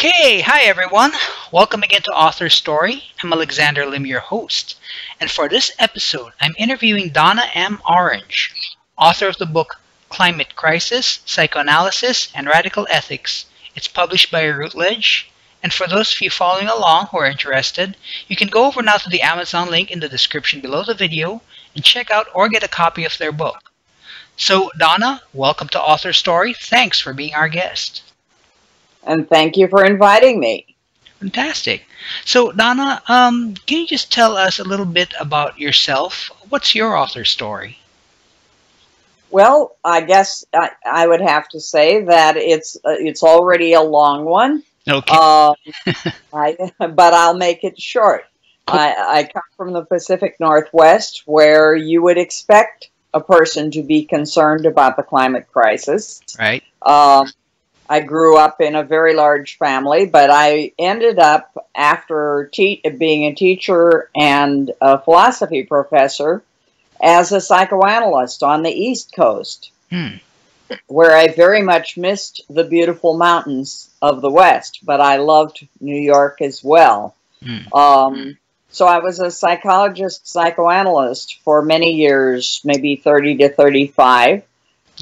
Okay, hi everyone. Welcome again to AuthorStory. I'm Alexander Lim, your host. And for this episode, I'm interviewing Donna M. Orange, author of the book Climate Crisis, Psychoanalysis, and Radical Ethics. It's published by Routledge. And for those of you following along who are interested, you can go over now to the Amazon link in the description below the video and check out or get a copy of their book. So, Donna, welcome to AuthorStory. Thanks for being our guest. And thank you for inviting me. Fantastic. So, Donna, can you just tell us a little bit about yourself? What's your author story? Well, I guess I would have to say that it's already a long one. Okay. But I'll make it short. Cool. I come from the Pacific Northwest, where you would expect a person to be concerned about the climate crisis. Right. I grew up in a very large family, but I ended up, after being a teacher and a philosophy professor, as a psychoanalyst on the East Coast, where I very much missed the beautiful mountains of the West, but I loved New York as well. So I was a psychologist, psychoanalyst for many years, maybe 30 to 35.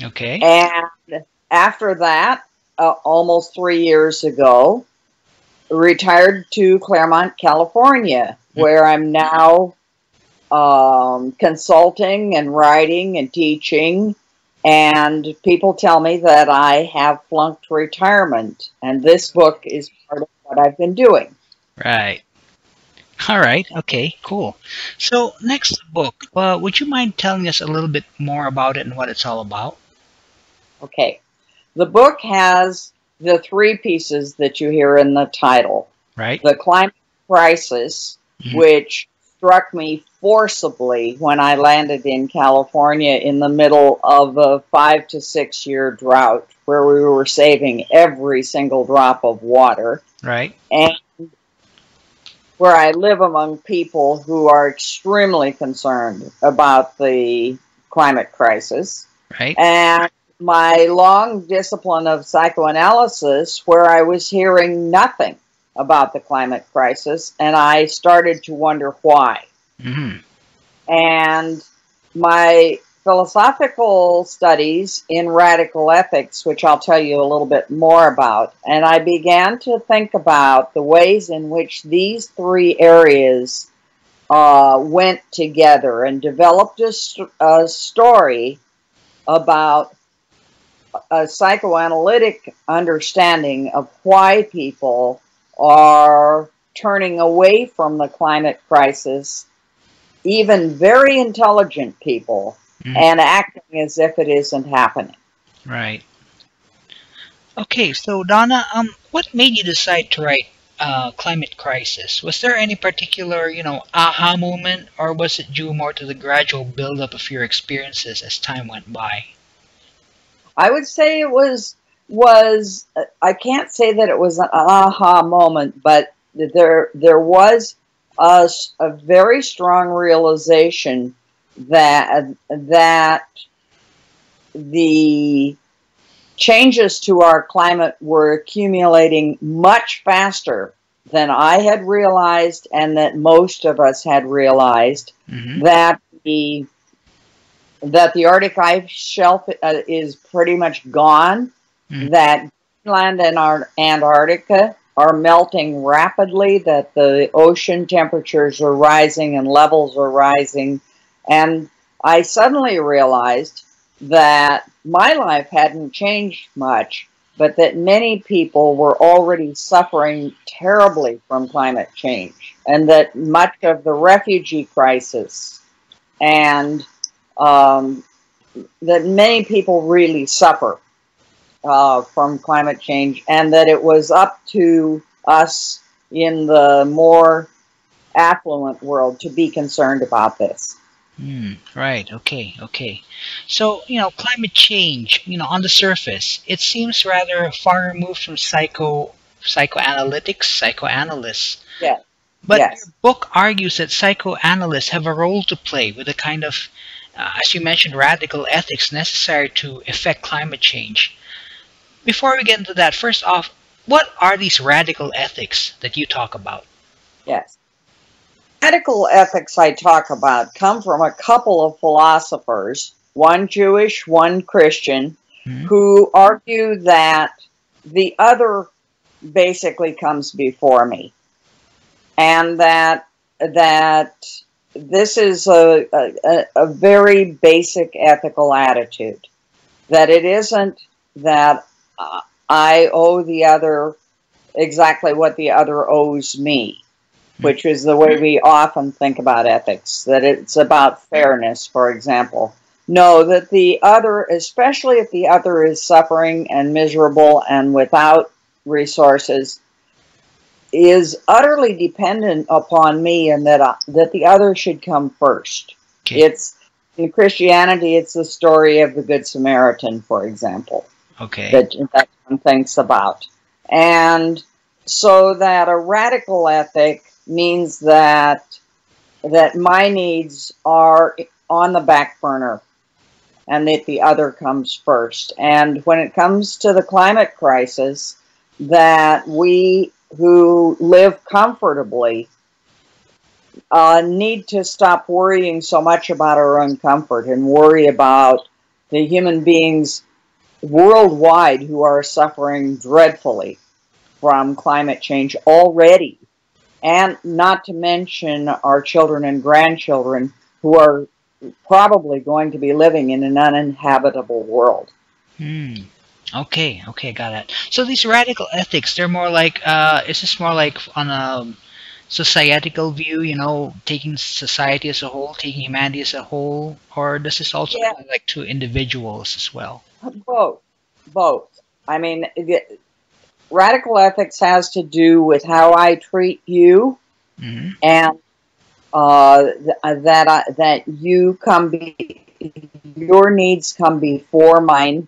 Okay. And after that, almost 3 years ago, retired to Claremont, California, where I'm now consulting and writing and teaching. And people tell me that I have flunked retirement. And this book is part of what I've been doing. Right. All right. Okay, cool. So, next book, would you mind telling us a little bit more about it and what it's all about? Okay. The book has the three pieces that you hear in the title. Right. The climate crisis, which struck me forcibly when I landed in California in the middle of a 5 to 6 year drought, where we were saving every single drop of water. Right. And where I live among people who are extremely concerned about the climate crisis. Right. And my long discipline of psychoanalysis, where I was hearing nothing about the climate crisis, and I started to wonder why. And my philosophical studies in radical ethics, which I'll tell you a little bit more about, and I began to think about the ways in which these three areas went together and developed a story about a psychoanalytic understanding of why people are turning away from the climate crisis, even very intelligent people, and acting as if it isn't happening. Right. Okay, so Donna, what made you decide to write Climate Crisis? Was there any particular, aha moment, or was it due more to the gradual buildup of your experiences as time went by? I would say it was I can't say that it was an aha moment, but there was a very strong realization that the changes to our climate were accumulating much faster than I had realized, and that most of us had realized, that the Arctic ice shelf is pretty much gone, that Greenland and Antarctica are melting rapidly, that the ocean temperatures are rising and levels are rising. And I suddenly realized that my life hadn't changed much, but that many people were already suffering terribly from climate change, and that much of the refugee crisis and that many people really suffer from climate change, and that it was up to us in the more affluent world to be concerned about this. Right. Okay. So, climate change, on the surface, it seems rather far removed from psychoanalytics, psychoanalysts. Yes. But your book argues that psychoanalysts have a role to play with the kind of, as you mentioned, radical ethics necessary to effect climate change. Before we get into that, first off, What are these radical ethics that you talk about? Yes. Radical ethics I talk about come from a couple of philosophers, one Jewish, one Christian, Hmm? who argue that the other basically comes before me, and that this is a very basic ethical attitude. That it isn't that I owe the other exactly what the other owes me, which is the way we often think about ethics, that it's about fairness, for example. No, that the other, especially if the other is suffering and miserable and without resources, is utterly dependent upon me, and that the other should come first. Okay. It's in Christianity, it's the story of the Good Samaritan, for example, Okay. that one thinks about. And so that a radical ethic means that my needs are on the back burner and that the other comes first. And when it comes to the climate crisis, that we who live comfortably need to stop worrying so much about our own comfort and worry about the human beings worldwide who are suffering dreadfully from climate change already, and not to mention our children and grandchildren who are probably going to be living in an uninhabitable world. Hmm. Okay, okay, got it. So these radical ethics, they're more like, is this more like on a societal view, taking society as a whole, taking humanity as a whole, or does this also Yeah, apply like to individuals as well? both. Both. I mean, radical ethics has to do with how I treat you, Hmm. and that you your needs come before mine,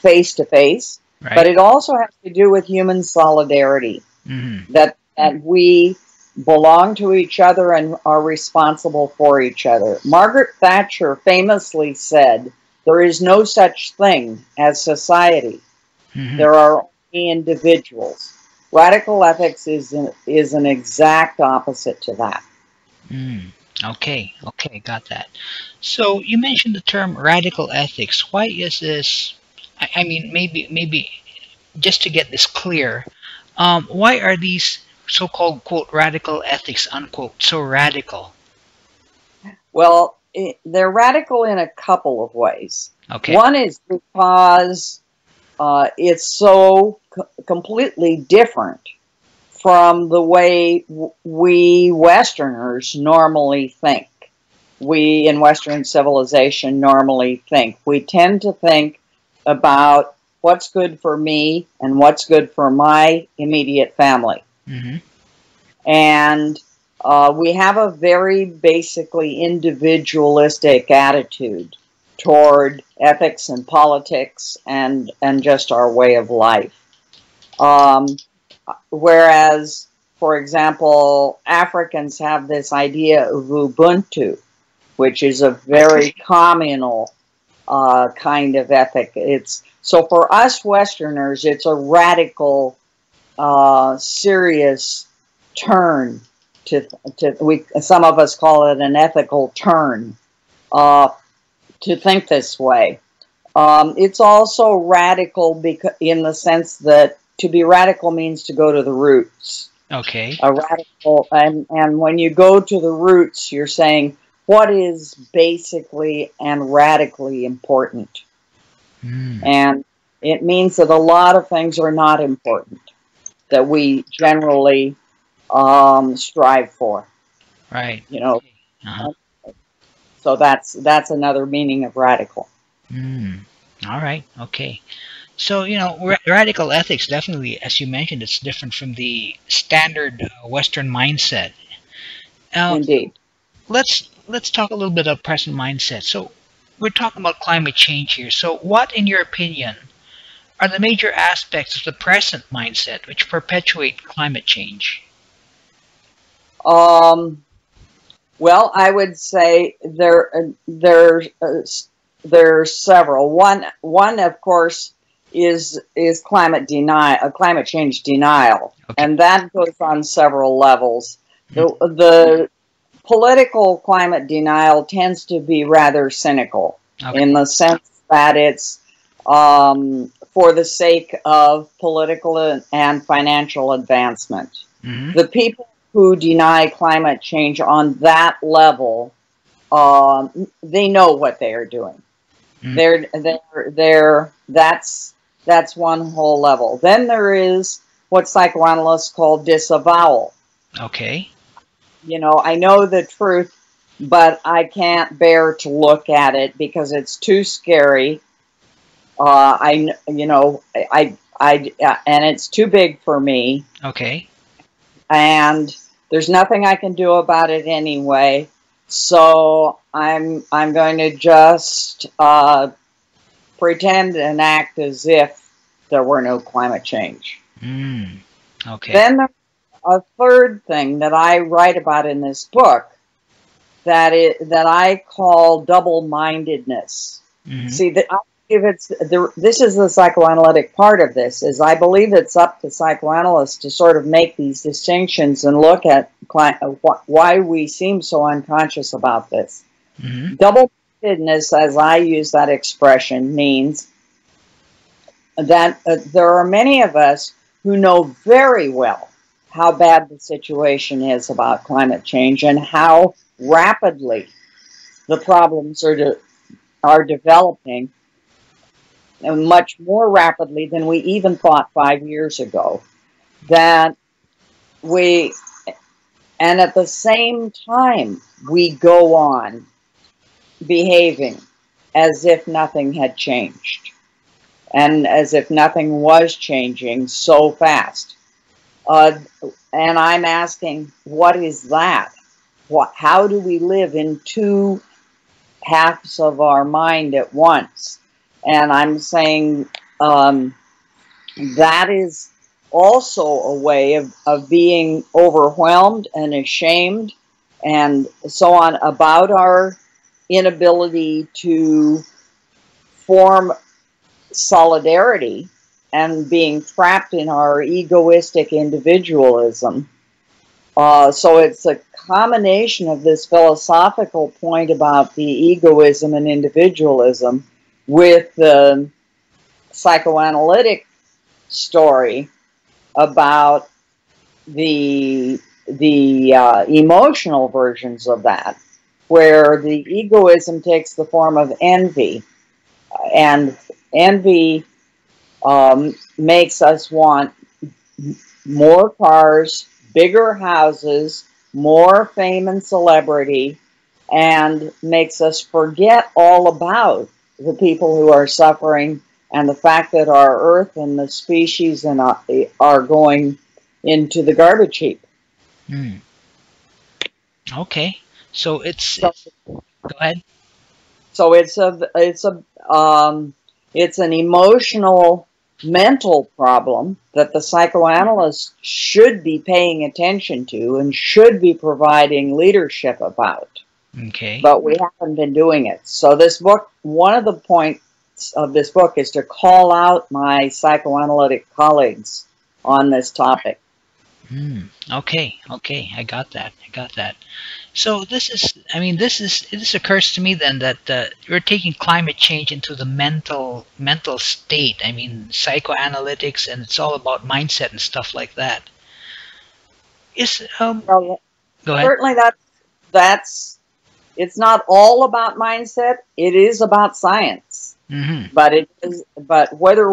face to face. But Right? it also has to do with human solidarity. Hmm. That we belong to each other and are responsible for each other. Margaret Thatcher famously said, "There is no such thing as society. Hmm. There are only individuals." Radical ethics is an exact opposite to that. Mm. Okay, okay, got that. So you mentioned the term radical ethics. Why is this? I mean, maybe just to get this clear, why are these so-called quote radical ethics unquote so radical? Well, they're radical in a couple of ways. Okay. One is because it's so completely different from the way we Westerners normally think. We in Western civilization normally think. We tend to think about what's good for me and what's good for my immediate family. Hmm. And we have a very basically individualistic attitude toward ethics and politics and just our way of life. Um, Whereas, for example, Africans have this idea of Ubuntu, which is a very communal kind of ethic. It's so for us Westerners, it's a radical, serious turn to we. Some of us call it an ethical turn uh, to think this way. It's also radical because, in the sense that to be radical means to go to the roots. Okay. A radical, and when you go to the roots, you're saying what is basically and radically important. Mm. And it means that a lot of things are not important that we generally strive for. Right. You know, Uh-huh. so that's another meaning of radical. Mm. All right. Okay. So, radical ethics definitely, as you mentioned, it's different from the standard Western mindset. So Indeed. let's talk a little bit of present mindset. So, we're talking about climate change here. So, what, in your opinion, are the major aspects of the present mindset which perpetuate climate change? Um, well, I would say there's several. One, of course, is climate change denial, Okay. and that goes on several levels. The political climate denial tends to be rather cynical Okay. in the sense that it's for the sake of political and financial advancement. Mm-hmm. The people who deny climate change on that level, they know what they are doing. That's one whole level. Then there is what psychoanalysts call disavowal. Okay. You know, I know the truth, but I can't bear to look at it because it's too scary. And it's too big for me, Okay. and there's nothing I can do about it anyway. So I'm going to just pretend and act as if there were no climate change. Okay. Then there's a third thing that I write about in this book that I call double-mindedness. Mm-hmm. See, this is the psychoanalytic part of this, is I believe it's up to psychoanalysts to sort of make these distinctions and look at why we seem so unconscious about this. Mm-hmm. Double-mindedness, as I use that expression, means that there are many of us who know very well how bad the situation is about climate change and how rapidly the problems are developing, and much more rapidly than we even thought 5 years ago. And at the same time, we go on behaving as if nothing had changed, and as if nothing was changing so fast. And I'm asking, what is that? How do we live in two halves of our mind at once? And I'm saying that is also a way of being overwhelmed and ashamed and so on about our inability to form solidarity and being trapped in our egoistic individualism. So it's a combination of this philosophical point about the egoism and individualism with the psychoanalytic story about the emotional versions of that, where the egoism takes the form of envy, and envy makes us want more cars, bigger houses, more fame and celebrity, and makes us forget all about the people who are suffering and the fact that our earth and the species are going into the garbage heap. Okay. So it's So, go ahead. so it's an emotional, mental problem that the psychoanalyst should be paying attention to and should be providing leadership about. Okay. But we haven't been doing it. So this book, one of the points of this book is to call out my psychoanalytic colleagues on this topic. Okay. Okay. I got that. So this occurs to me then that we're taking climate change into the mental state. I mean, psychoanalytics, and it's all about mindset and stuff like that. Is So Go ahead. certainly that's it's not all about mindset. It is about science. Mm-hmm. But whether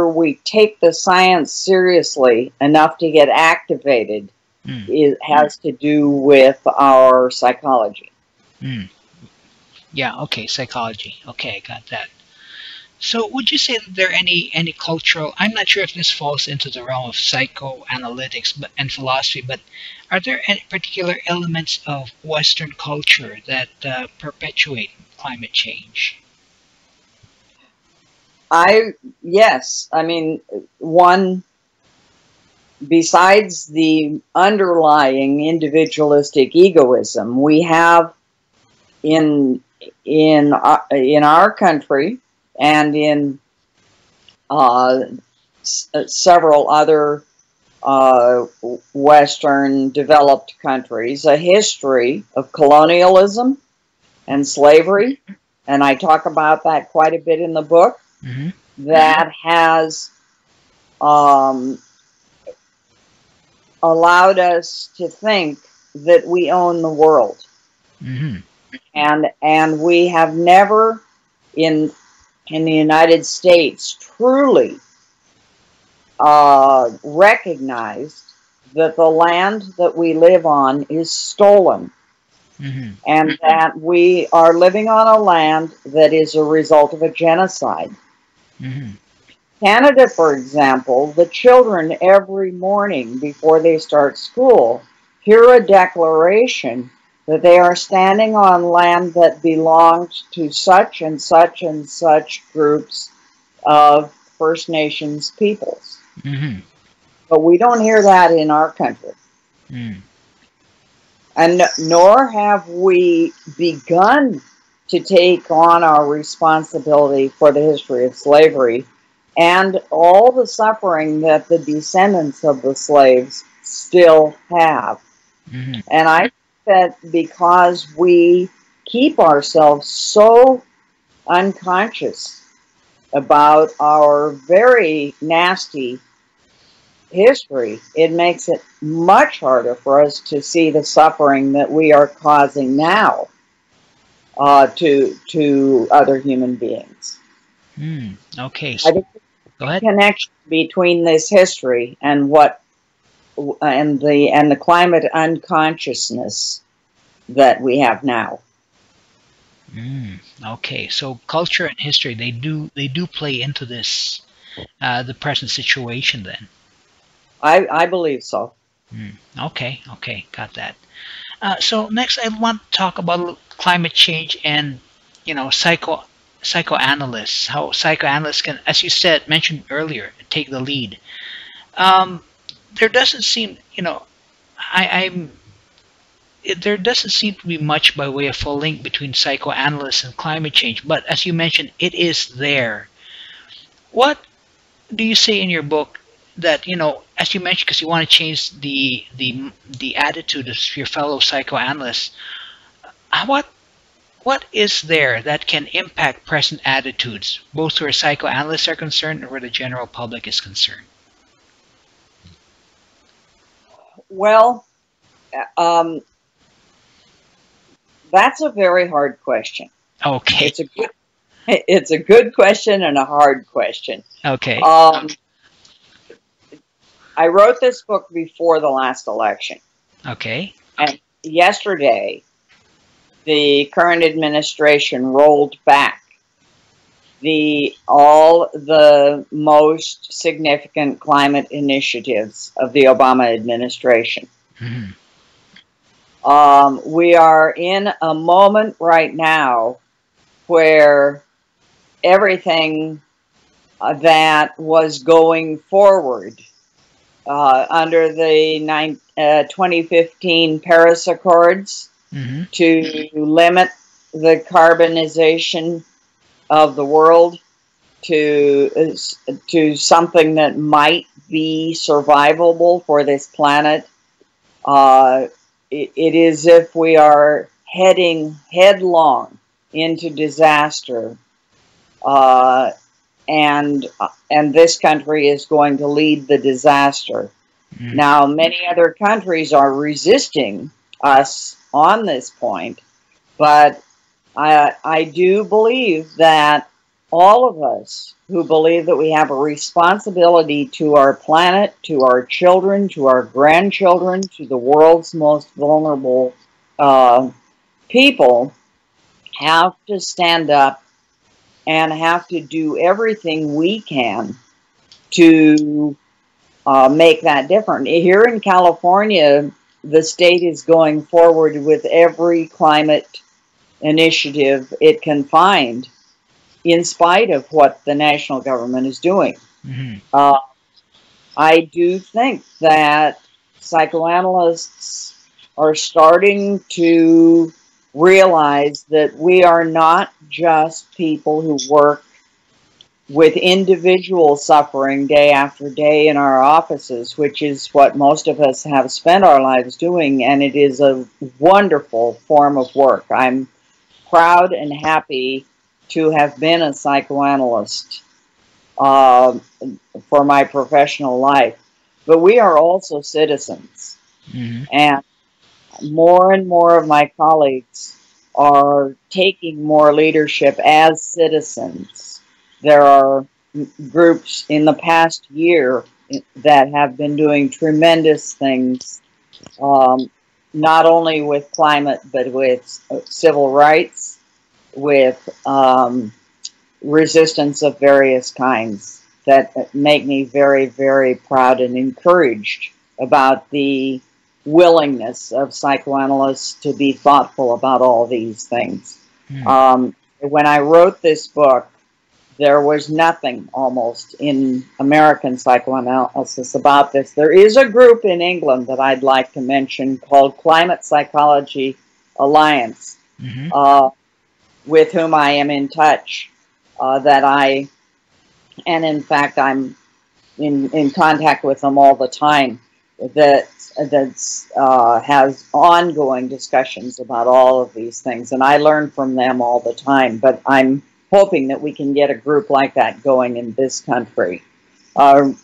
we take the science seriously enough to get activated, it has to do with our psychology. Yeah. Okay. Psychology. Okay. I got that. So would you say that there are any cultural? I'm not sure if this falls into the realm of psychoanalytics and philosophy, but are there any particular elements of Western culture that perpetuate climate change? Yes, I mean, one, besides the underlying individualistic egoism, we have in our country and in uh, several other Western developed countries, a history of colonialism and slavery, and I talk about that quite a bit in the book, that has allowed us to think that we own the world. And we have never in the United States truly recognized that the land that we live on is stolen, and that we are living on a land that is a result of a genocide. Canada, for example, the children every morning before they start school hear a declaration that they are standing on land that belonged to such and such and such groups of First Nations peoples. But we don't hear that in our country. And nor have we begun to take on our responsibility for the history of slavery and all the suffering that the descendants of the slaves still have. And I think that because we keep ourselves so unconscious about our very nasty history, it makes it much harder for us to see the suffering that we are causing now to other human beings. Okay, I think go ahead. the connection between this history and the climate unconsciousness that we have now. Okay, so culture and history, they do play into this the present situation then. I believe so. Okay, got that. So next, I want to talk about climate change and psychoanalysts. How psychoanalysts can, as you said, mentioned earlier, take the lead. There doesn't seem, there doesn't seem to be much by way of a link between psychoanalysts and climate change. But as you mentioned, it is there. What do you say in your book that, as you mentioned, because you want to change the attitude of your fellow psychoanalysts, what is there that can impact present attitudes, both where psychoanalysts are concerned and where the general public is concerned? Well, that's a very hard question. Okay. It's a good question and a hard question. Okay. I wrote this book before the last election. Okay. And yesterday, the current administration rolled back all the most significant climate initiatives of the Obama administration. We are in a moment right now where everything that was going forward under the 2015 Paris Accords to limit the carbonization of the world to something that might be survivable for this planet. It is as if we are heading headlong into disaster, and this country is going to lead the disaster. Now, many other countries are resisting us on this point, but I do believe that all of us who believe that we have a responsibility to our planet, to our children, to our grandchildren, to the world's most vulnerable people, have to stand up and have to do everything we can to make that different. Here in California, the state is going forward with every climate initiative it can find, in spite of what the national government is doing. I do think that psychoanalysts are starting to realize that we are not just people who work with individual suffering day after day in our offices, which is what most of us have spent our lives doing, and it is a wonderful form of work. I'm proud and happy to have been a psychoanalyst for my professional life. But we are also citizens, and more of my colleagues are taking more leadership as citizens. There are groups in the past year that have been doing tremendous things, not only with climate, but with civil rights, with resistance of various kinds, that make me very, very proud and encouraged about the willingness of psychoanalysts to be thoughtful about all these things. When I wrote this book, there was nothing almost in American psychoanalysis about this. There is a group in England that I'd like to mention called Climate Psychology Alliance, with whom I am in touch, and in fact I'm in contact with them all the time, that has ongoing discussions about all of these things, and I learn from them all the time. But I'm hoping that we can get a group like that going in this country. Renee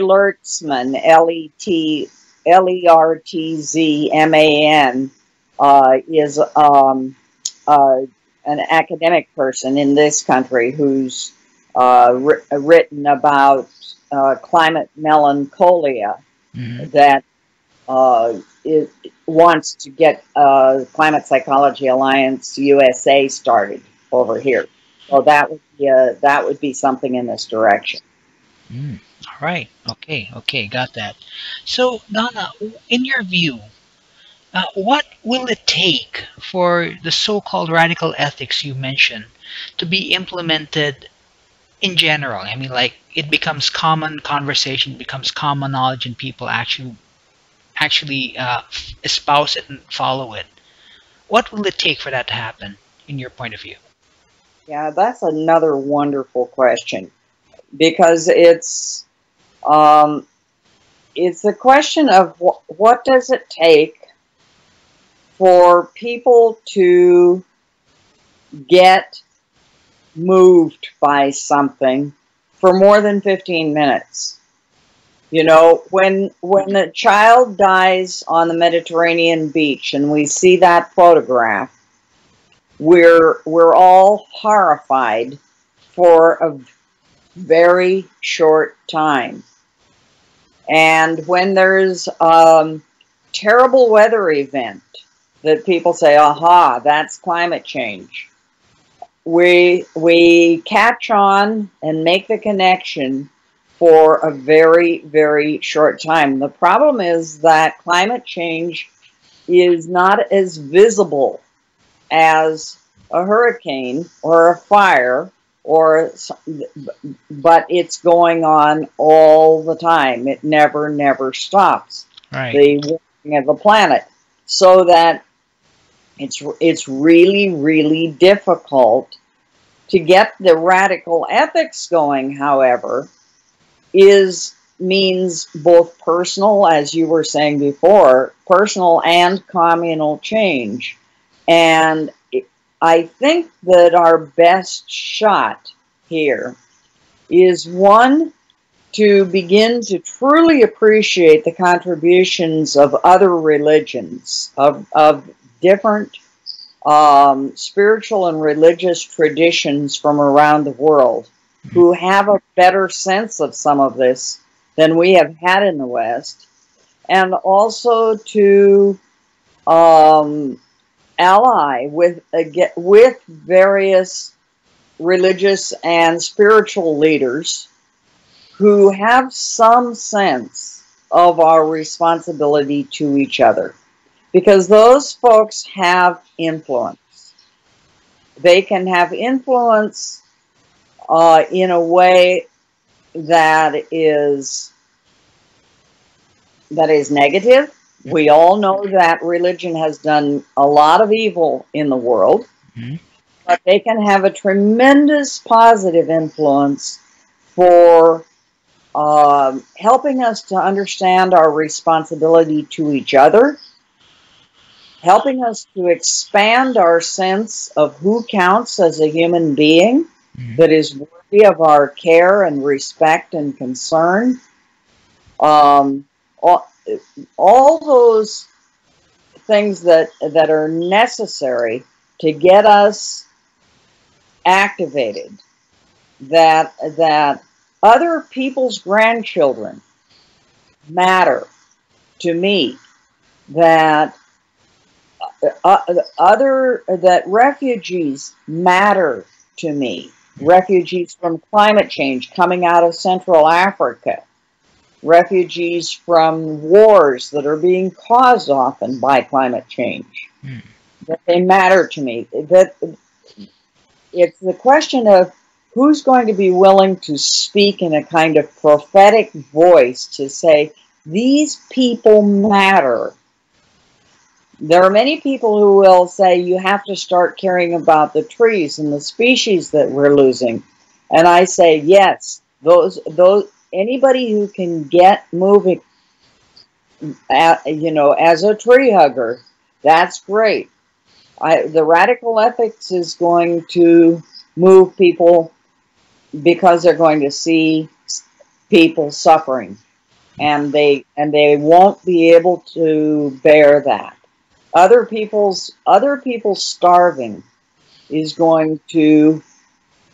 Lertzman, Lertzman, is an academic person in this country who's written about climate melancholia, that it wants to get Climate Psychology Alliance USA started over here. So that would be something in this direction. All right. Okay, got that. So, Donna, in your view, what will it take for the so-called radical ethics you mentioned to be implemented in general? I mean, like, it becomes common conversation, becomes common knowledge, and people actually espouse it and follow it. What will it take for that to happen, in your point of view? Yeah, that's another wonderful question, because it's a question of what does it take for people to get moved by something for more than 15 minutes. You know, when a child dies on the Mediterranean beach and we see that photograph, we're all horrified for a very short time. And when there's a terrible weather event that people say, aha, that's climate change, we catch on and make the connection for a very, very short time. The problem is that climate change is not as visible as a hurricane or a fire, but it's going on all the time. It never stops. Right. The warming of the planet. So that it's really, really difficult to get the radical ethics going, however, means both personal, as you were saying before, personal and communal change. And I think that our best shot here is, one, to begin to truly appreciate the contributions of other religions, of different spiritual and religious traditions from around the world, who have a better sense of some of this than we have had in the West, and also to ally with various religious and spiritual leaders who have some sense of our responsibility to each other. Because those folks have influence. They can have influence in a way that is negative. We all know that religion has done a lot of evil in the world. but they can have a tremendous positive influence for helping us to understand our responsibility to each other, helping us to expand our sense of who counts as a human being that is worthy of our care and respect and concern. All those things that are necessary to get us activated, that other people's grandchildren matter to me, that that refugees matter to me, refugees from climate change coming out of Central Africa, refugees from wars that are being caused often by climate change, that they matter to me. That it's the question of who's going to be willing to speak in a kind of prophetic voice to say, these people matter. There are many people who will say you have to start caring about the trees and the species that we're losing. And I say, yes, those anybody who can get moving, as a tree hugger, that's great. The radical ethics is going to move people because they're going to see people suffering, and they won't be able to bear that. Other people starving is going to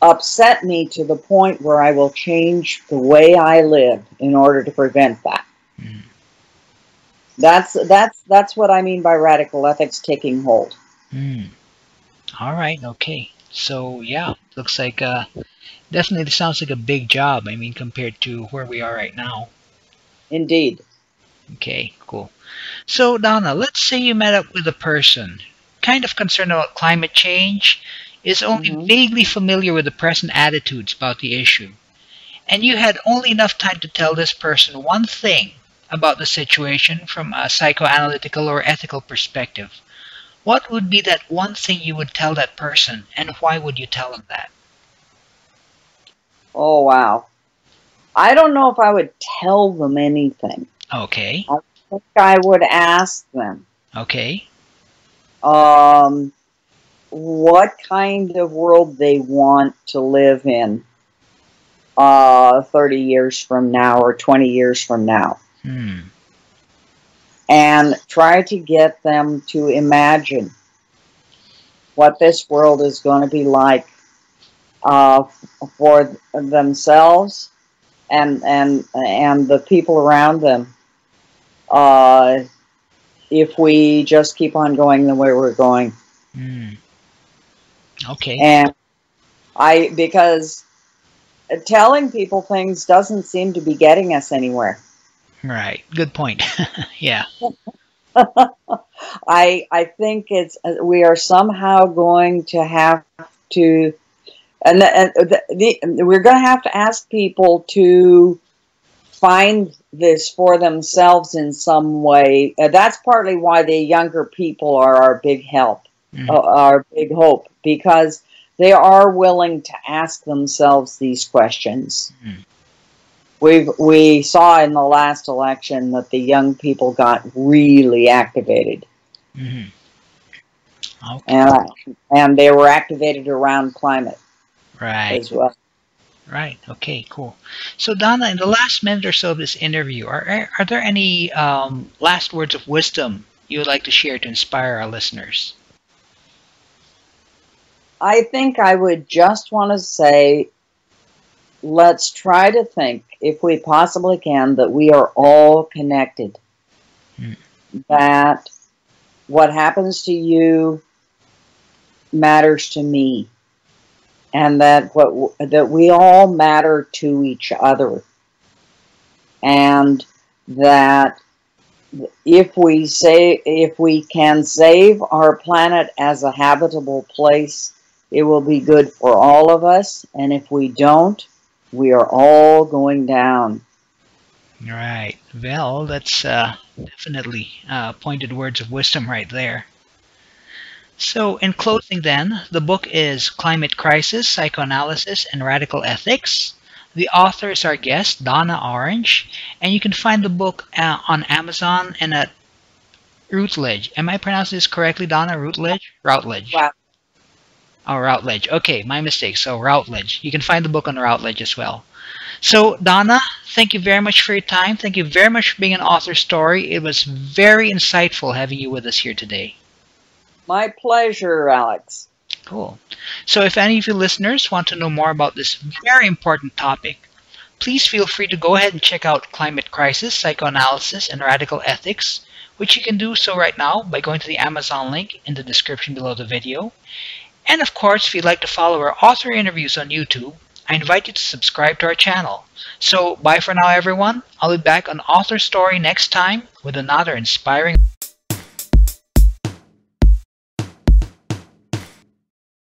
upset me to the point where I will change the way I live in order to prevent that. That's what I mean by radical ethics taking hold. All right. Okay. So yeah, looks like definitely sounds like a big job. I mean, compared to where we are right now. Indeed. Okay. Cool. So Donna, let's say you met up with a person kind of concerned about climate change, is only vaguely familiar with the present attitudes about the issue, and you had only enough time to tell this person one thing about the situation from a psychoanalytical or ethical perspective. What would be that one thing you would tell that person, and why would you tell them that? Oh, wow. I don't know if I would tell them anything. Okay. I think I would ask them. Okay. What kind of world they want to live in 30 years from now or 20 years from now. And try to get them to imagine what this world is going to be like for themselves and the people around them if we just keep on going the way we're going. Okay. And because telling people things doesn't seem to be getting us anywhere. Right. Good point. Yeah. I think we are somehow going to have to, we're going to have to ask people to find this for themselves in some way. That's partly why the younger people are our big help, our big hope, because they are willing to ask themselves these questions. We saw in the last election that the young people got really activated. Okay. And they were activated around climate as well. Right. Okay, cool. So Donna, in the last minute or so of this interview, are there any last words of wisdom you would like to share to inspire our listeners? I think I would just want to say, let's try to think, if we possibly can, that we are all connected. That what happens to you matters to me. And that we all matter to each other. And that if we can save our planet as a habitable place, it will be good for all of us. And if we don't, we are all going down. Right. Well, that's definitely pointed words of wisdom right there. So, in closing, then, the book is Climate Crisis, Psychoanalysis, and Radical Ethics. The author is our guest, Donna Orange, and you can find the book on Amazon and at Routledge. Am I pronouncing this correctly, Donna? Routledge? Routledge. Wow. Oh, Routledge. Okay, my mistake. So, Routledge. You can find the book on Routledge as well. So, Donna, thank you very much for your time. Thank you very much for being an author story. It was very insightful having you with us here today. My pleasure, Alex. Cool. So if any of you listeners want to know more about this very important topic, please feel free to go ahead and check out Climate Crisis, Psychoanalysis, and Radical Ethics, which you can do so right now by going to the Amazon link in the description below the video. And of course, if you'd like to follow our author interviews on YouTube, I invite you to subscribe to our channel. So bye for now, everyone. I'll be back on Author Story next time with another inspiring